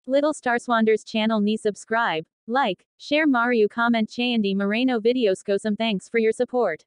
Little Star Swanders channel ni subscribe, like, share Mario comment చేయండి Moreno videos కోసం thanks for your support.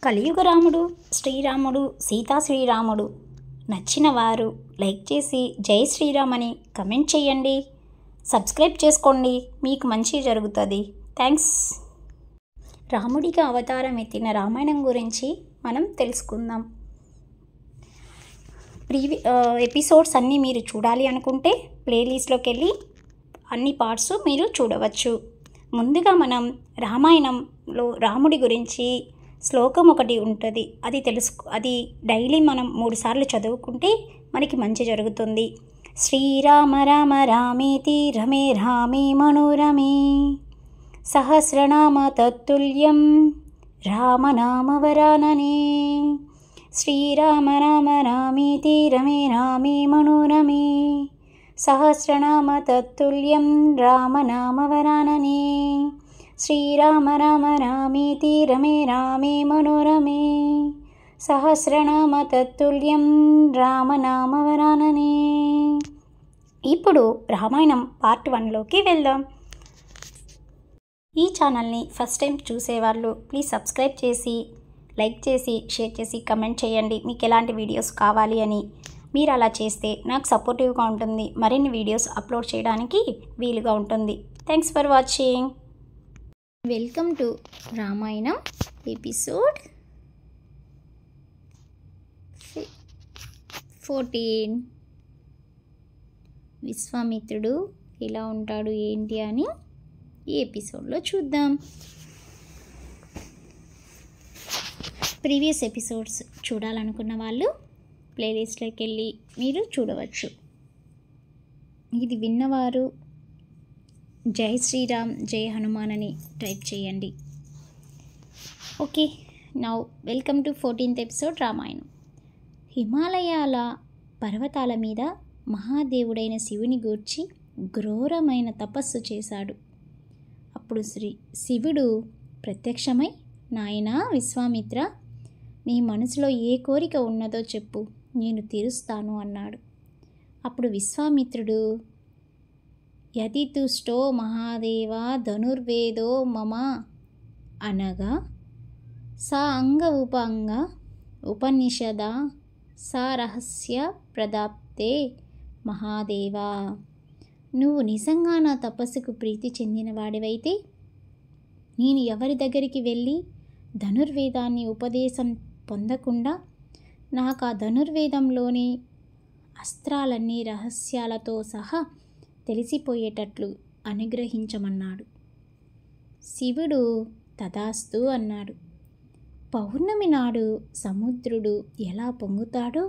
కలియుగ రాముడు శ్రీరాముడు సీతా శ్రీరాముడు నచ్చిన వారు లైక్ చేసి జై శ్రీరామ్ అని కమెంట్ చేయండి. సబ్స్క్రైబ్ చేసుకోండి, మీకు మంచి జరుగుతుంది. థ్యాంక్స్. రాముడిగా అవతారం ఎత్తిన రామాయణం గురించి మనం తెలుసుకుందాం. ఎపిసోడ్స్ అన్నీ మీరు చూడాలి అనుకుంటే ప్లేలిస్ట్లోకి వెళ్ళి అన్ని పార్ట్స్ మీరు చూడవచ్చు. ముందుగా మనం రామాయణంలో రాముడి గురించి శ్లోకం ఒకటి ఉంటుంది, అది డైలీ మనం 3 సార్లు చదువుకుంటే మనకి మంచి జరుగుతుంది. శ్రీరామ రామ రామేతి రమే రామే మనోరమే సహస్రనామ తత్తుల్యం రామనామవరాననే. శ్రీరామ రామ రామేతి రమే రామే మనోరమే సహస్రనామ తత్తుల్యం రామనామవరాననే. శ్రీరామ రామ రామేతి రమే రామే మనోరమే సహస్రనామ తత్తుల్యం రామనామవరాననే. ఇప్పుడు రామాయణం పార్ట్ 1లోకి వెళ్దాం. ఈ ఛానల్ని ఫస్ట్ టైం చూసేవాళ్ళు ప్లీజ్ సబ్స్క్రైబ్ చేసి లైక్ చేసి షేర్ చేసి కమెంట్ చేయండి మీకు ఎలాంటి వీడియోస్ కావాలి అని. మీరు అలా చేస్తే నాకు సపోర్టివ్గా ఉంటుంది, మరిన్ని వీడియోస్ అప్లోడ్ చేయడానికి వీలుగా ఉంటుంది. Thanks for watching. Welcome to Ramayanam episode 14. విశ్వామిత్రుడు ఎలా ఉంటాడు ఏంటి అని ఈ ఎపిసోడ్లో చూద్దాం. ప్రీవియస్ ఎపిసోడ్స్ చూడాలనుకున్న వాళ్ళు ప్లేలిస్ట్లోకి వెళ్ళి మీరు చూడవచ్చు. ఇది విన్నవారు జై శ్రీరామ్ జై హనుమాన్ అని టైప్ చేయండి. Okay, now welcome to 14th episode Ramayanam. హిమాలయాల పర్వతాల మీద మహాదేవుడైన శివుని గూర్చి ఘోరమైన తపస్సు చేశాడు. అప్పుడు శివుడు ప్రత్యక్షమై, నాయనా విశ్వామిత్ర, నీ మనసులో ఏ కోరిక ఉన్నదో చెప్పు, నేను తీరుస్తాను అన్నాడు. అప్పుడు విశ్వామిత్రుడు, యది తుష్టో మహాదేవ ధనుర్వేదో మమ అనగా, సా అంగ ఉపంగ ఉపనిషద సా రహస్య ప్రదాప్తే మహాదేవా. నువ్వు నిజంగా నా తపస్సుకు ప్రీతి చెందిన వాడివైతే నేను ఎవరి దగ్గరికి వెళ్ళి ధనుర్వేదాన్ని ఉపదేశం పొందకుండా నాకు ఆ ధనుర్వేదంలోని అస్త్రాలన్నీ రహస్యాలతో సహా తెలిసిపోయేటట్లు అనుగ్రహించమన్నాడు. శివుడు తదాస్తు అన్నాడు. పౌర్ణమి నాడు సముద్రుడు ఎలా పొంగుతాడో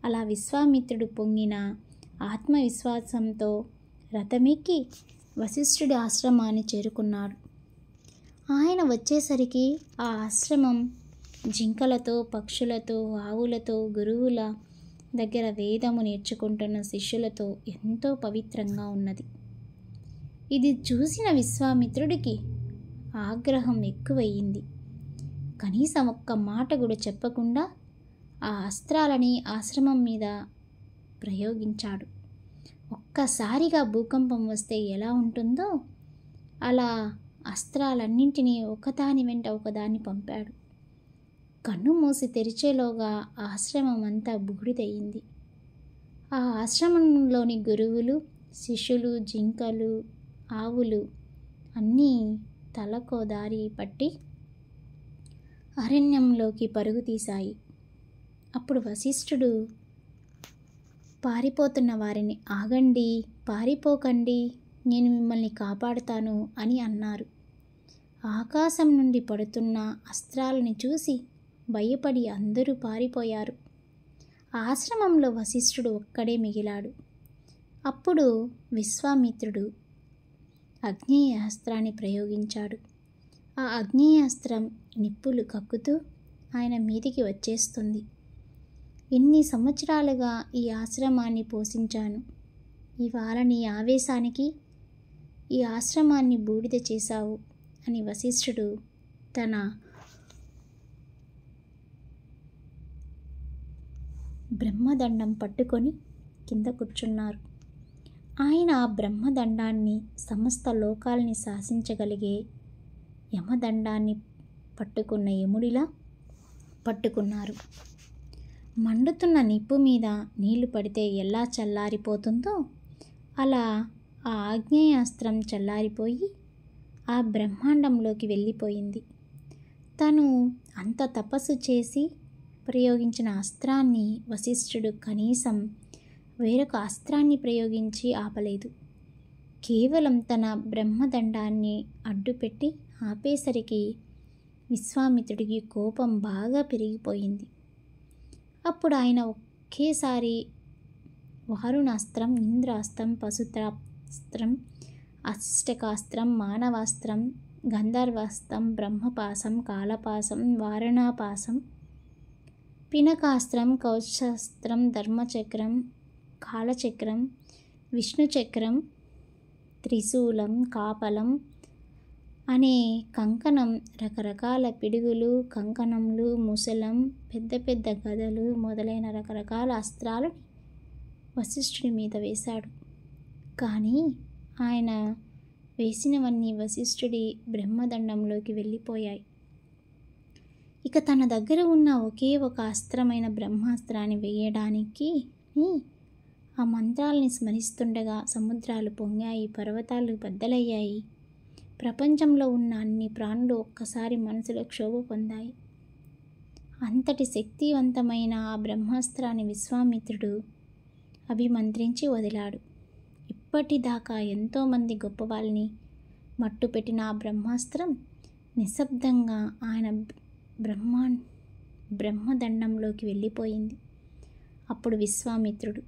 అలా విశ్వామిత్రుడు పొంగిన ఆత్మవిశ్వాసంతో రథమెక్కి వశిష్ఠుడి ఆశ్రమాన్ని చేరుకున్నాడు. ఆయన వచ్చేసరికి ఆ ఆశ్రమం జింకలతో, పక్షులతో, ఆవులతో, గురువుల దగ్గర వేదము నేర్చుకుంటున్న శిష్యులతో ఎంతో పవిత్రంగా ఉన్నది. ఇది చూసిన విశ్వామిత్రుడికి ఆగ్రహం ఎక్కువయ్యింది. కనీసం ఒక్క మాట కూడా చెప్పకుండా ఆ అస్త్రాలని ఆశ్రమం మీద ప్రయోగించాడు. ఒక్కసారిగా భూకంపం వస్తే ఎలా ఉంటుందో అలా అస్త్రాలన్నింటినీ ఒకదాని వెంట ఒకదాన్ని పంపాడు. కన్ను మూసి తెరిచేలోగా ఆశ్రమం అంతా బూడిదయ్యింది. ఆ ఆశ్రమంలోని గురువులు, శిష్యులు, జింకలు, ఆవులు అన్నీ తలకో దారి పట్టి అరణ్యంలోకి పరుగు తీశాయి. అప్పుడు వశిష్ఠుడు పారిపోతున్న వారిని, ఆగండి, పారిపోకండి, నేను మిమ్మల్ని కాపాడుతాను అని అన్నారు. ఆకాశం నుండి పడుతున్న అస్త్రాలని చూసి భయపడి అందరూ పారిపోయారు. ఆశ్రమంలో వశిష్ఠుడు ఒక్కడే మిగిలాడు. అప్పుడు విశ్వామిత్రుడు అగ్నేయాస్త్రాన్ని ప్రయోగించాడు. ఆ అగ్నేయాస్త్రం నిప్పులు కక్కుతూ ఆయన మీదికి వచ్చేస్తుంది. ఎన్ని సంవత్సరాలుగా ఈ ఆశ్రమాన్ని పోషించాను, ఇవాళ నీ ఆవేశానికి ఈ ఆశ్రమాన్ని బూడిద చేశావు అని వశిష్ఠుడు తన బ్రహ్మదండం పట్టుకొని కింద కూర్చున్నారు. ఆయన ఆ బ్రహ్మదండాన్ని, సమస్త లోకాల్ని శాసించగలిగే యమదండాన్ని పట్టుకున్న యముడిలా పట్టుకున్నారు. మండుతున్న నిప్పు మీద నీళ్లు పడితే ఎలా చల్లారిపోతుందో అలా ఆ ఆగ్నేయాస్త్రం చల్లారిపోయి ఆ బ్రహ్మాండంలోకి వెళ్ళిపోయింది. తను అంత తపస్సు చేసి ప్రయోగించిన అస్త్రాన్ని వశిష్ఠుడు కనీసం వేరొక అస్త్రాన్ని ప్రయోగించి ఆపలేదు. కేవలం తన బ్రహ్మదండాన్ని అడ్డుపెట్టి ఆపేసరికి విశ్వామిత్రుడికి కోపం బాగా పెరిగిపోయింది. అప్పుడు ఆయన ఒకేసారి వారుణాస్త్రం, ఇంద్రాస్త్రం, పశుత్రాస్త్రం, అష్టకాస్త్రం, మానవాస్త్రం, గంధర్వాస్త్రం, బ్రహ్మపాశం, కాలపాశం, వారణాపాశం, పినకాస్త్రం, కౌశాస్త్రం, ధర్మచక్రం, కాలచక్రం, విష్ణుచక్రం, త్రిశూలం, కాపలం అనే కంకణం, రకరకాల పిడుగులు, కంకణములు, ముసలం, పెద్ద పెద్ద గదలు మొదలైన రకరకాల అస్త్రాలు వశిష్ఠుడి మీద వేశాడు. కానీ ఆయన వేసినవన్నీ వశిష్ఠుడి బ్రహ్మదండంలోకి వెళ్ళిపోయాయి. ఇక తన దగ్గర ఉన్న ఒకే ఒక అస్త్రమైన బ్రహ్మాస్త్రాన్ని వేయడానికి ఆ మంత్రాల్ని స్మరిస్తుండగా సముద్రాలు పొంగాయి, పర్వతాలు బద్దలయ్యాయి. ప్రపంచంలో ఉన్న అన్ని ప్రాణులు ఒక్కసారి మనసులో క్షోభ పొందాయి. అంతటి శక్తివంతమైన ఆ బ్రహ్మాస్త్రాన్ని విశ్వామిత్రుడు అభిమంత్రించి వదిలాడు. ఇప్పటిదాకా ఎంతోమంది గొప్పవాళ్ళని మట్టుపెట్టిన ఆ బ్రహ్మాస్త్రం నిశ్శబ్దంగా ఆయన బ్రహ్మదండంలోకి వెళ్ళిపోయింది. అప్పుడు విశ్వామిత్రుడు,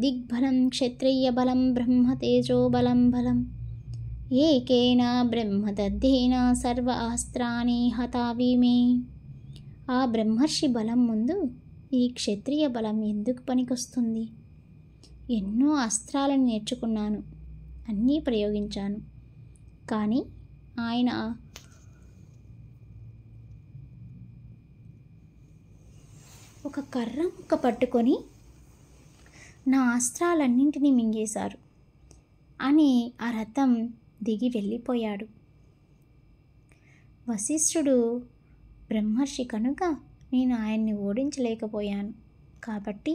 దిగ్బలం క్షత్రియ బలం బ్రహ్మ తేజో బలం బలం ఏకేన బ్రహ్మదత్తేన సర్వ అస్త్రాని హతావిమే. ఆ బ్రహ్మర్షి బలం ముందు ఈ క్షత్రియ బలం ఎందుకు పనికొస్తుంది? ఎన్నో అస్త్రాలను నేర్చుకున్నాను, అన్నీ ప్రయోగించాను. కానీ ఆయన ఒక కర్ర ముక్క పట్టుకొని నా అస్త్రాలన్నింటినీ మింగేశారు అని ఆ రథం దిగి వెళ్ళిపోయాడు. వశిష్ఠుడు బ్రహ్మర్షి కనుక నేను ఆయన్ని ఓడించలేకపోయాను, కాబట్టి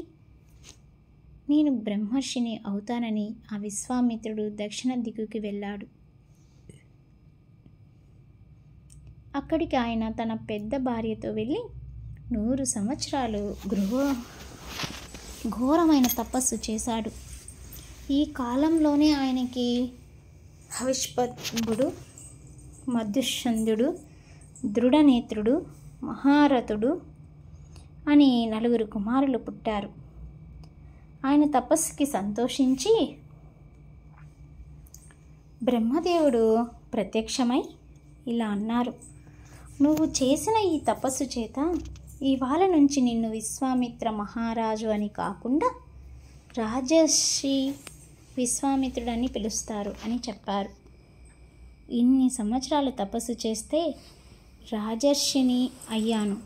నేను బ్రహ్మర్షిని అవుతానని ఆ విశ్వామిత్రుడు దక్షిణ దిక్కుకి వెళ్ళాడు. అక్కడికి ఆయన తన పెద్ద భార్యతో వెళ్ళి 100 సంవత్సరాలు ఘోరమైన తపస్సు చేశాడు. ఈ కాలంలోనే ఆయనకి హవిష్పంభుడు, మధుషందుడు, దృఢనేత్రుడు, మహారథుడు అని 4 కుమారులు పుట్టారు. ఆయన తపస్సుకి సంతోషించి బ్రహ్మదేవుడు ప్రత్యక్షమై ఇలా అన్నారు, నువ్వు చేసిన ఈ తపస్సు చేత ఇవాళ నుంచి నిన్ను విశ్వామిత్ర మహారాజు అని కాకుండా రాజర్షి విశ్వామిత్రుడని పిలుస్తారు అని చెప్పారు. ఇన్ని సంవత్సరాలు తపస్సు చేస్తే రాజర్షిని అయ్యాను,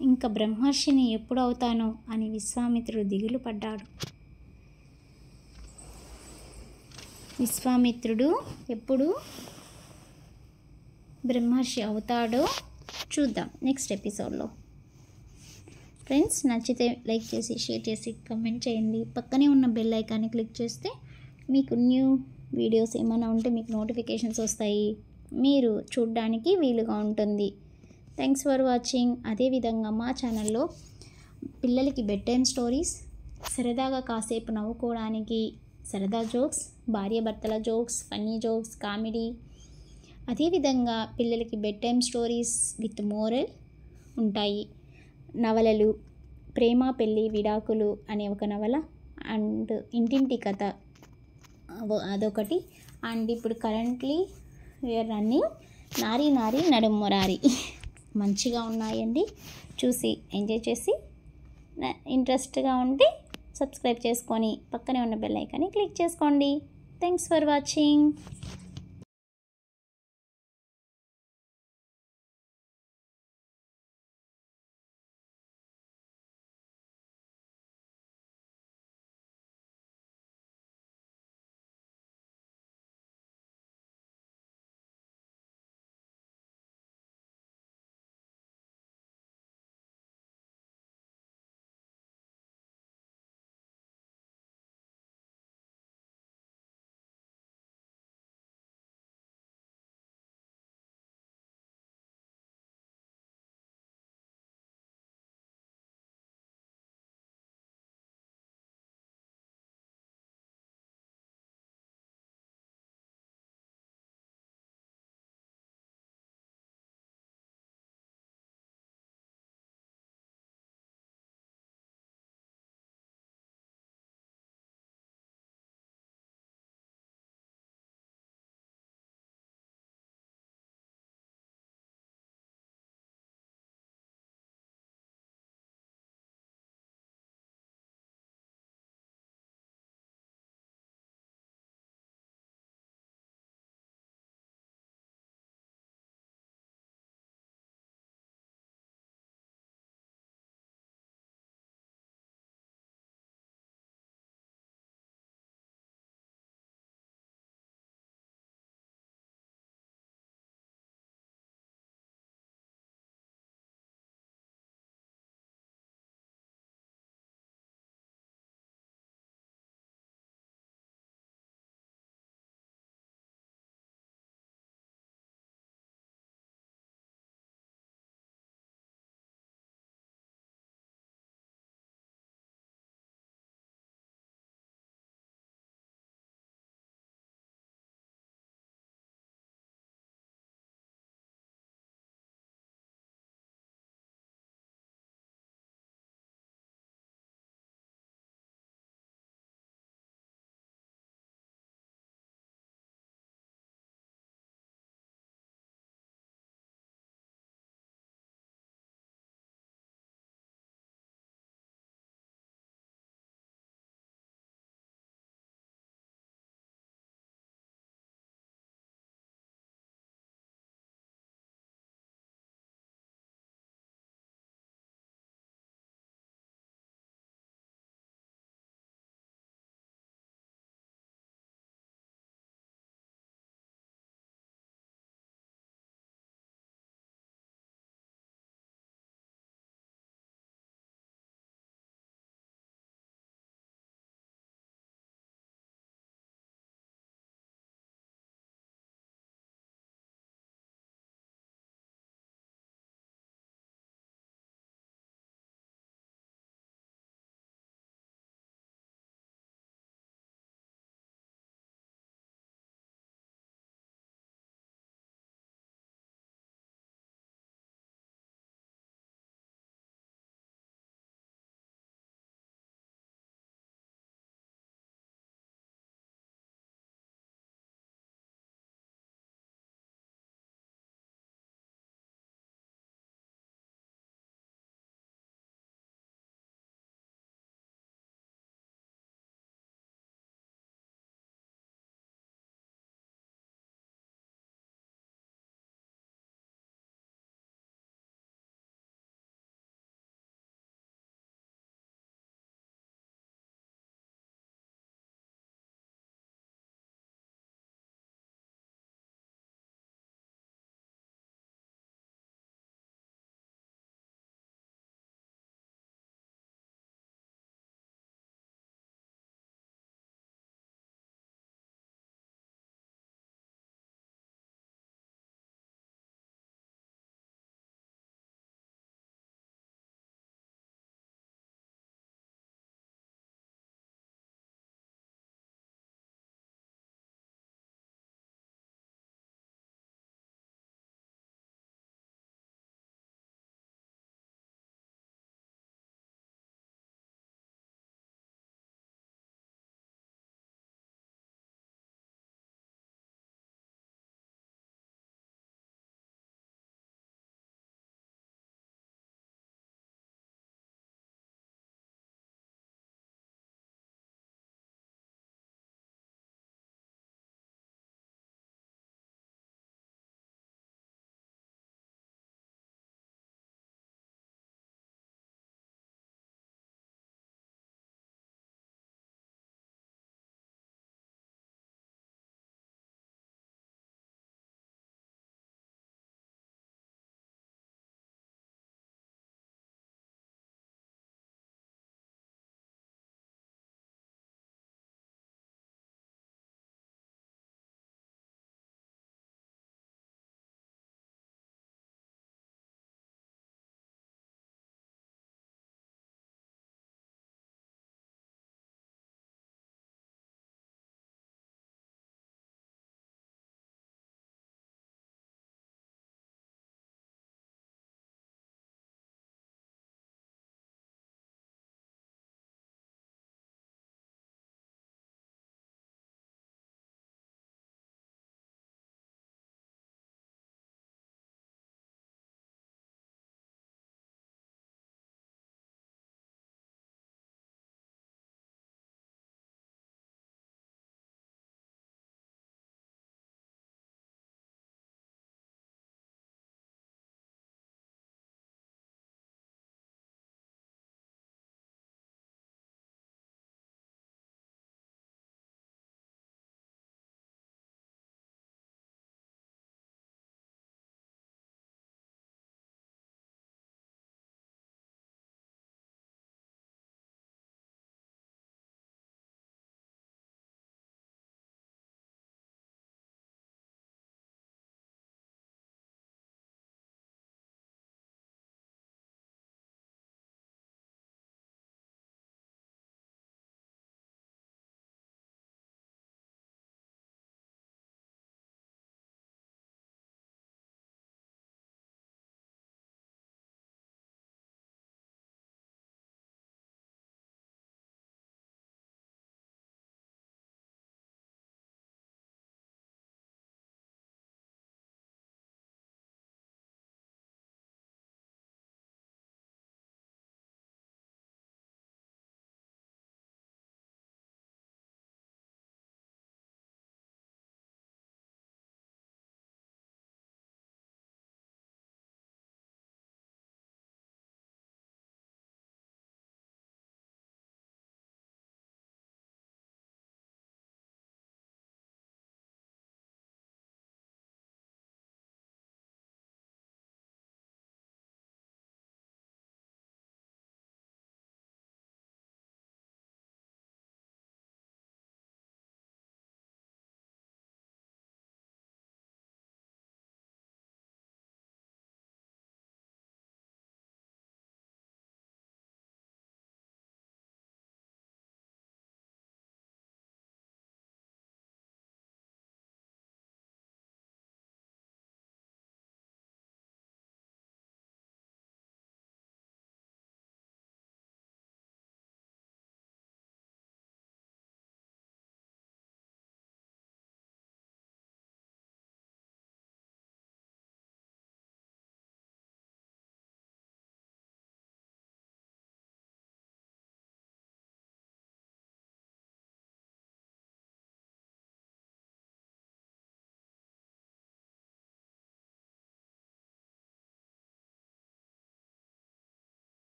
ఇంకా బ్రహ్మర్షిని ఎప్పుడు అవుతానో అని విశ్వామిత్రుడు దిగులు పడ్డాడు. విశ్వామిత్రుడు ఎప్పుడు బ్రహ్మర్షి అవుతాడో చూద్దాం నెక్స్ట్ ఎపిసోడ్లో. ఫ్రెండ్స్, నచ్చితే లైక్ చేసి, షేర్ చేసి, కమెంట్ చేయండి. పక్కనే ఉన్న బెల్ ఐకాన్ని క్లిక్ చేస్తే మీకు న్యూ వీడియోస్ ఏమైనా ఉంటే మీకు నోటిఫికేషన్స్ వస్తాయి, మీరు చూడడానికి వీలుగా ఉంటుంది. Thanks for watching. అదేవిధంగా మా ఛానల్లో పిల్లలకి బెడ్ టైమ్ స్టోరీస్, సరదాగా కాసేపు నవ్వుకోవడానికి సరదా జోక్స్, భార్యాభర్తల జోక్స్, ఫన్నీ జోక్స్, కామెడీ, అదేవిధంగా పిల్లలకి bed time stories with moral ఉంటాయి. నవలలు, ప్రేమ పెళ్ళి విడాకులు అనే ఒక నవల, అండ్ ఇంటింటి కథ అదొకటి, అండ్ ఇప్పుడు కరెంట్లీ వీఆర్ రన్నింగ్ నారీ నారీ నడుం మొరారి మంచిగా ఉన్నాయండి. చూసి ఎంజాయ్ చేసి ఇంట్రెస్ట్గా ఉంటే సబ్స్క్రైబ్ చేసుకొని పక్కనే ఉన్న బెల్ ఐకాన్ని క్లిక్ చేసుకోండి. Thanks for watching.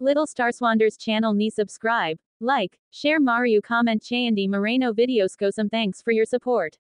Little Stars Wonders channel ni subscribe, like, share Mario comment Chayandi Moreno videos ko some thanks for your support.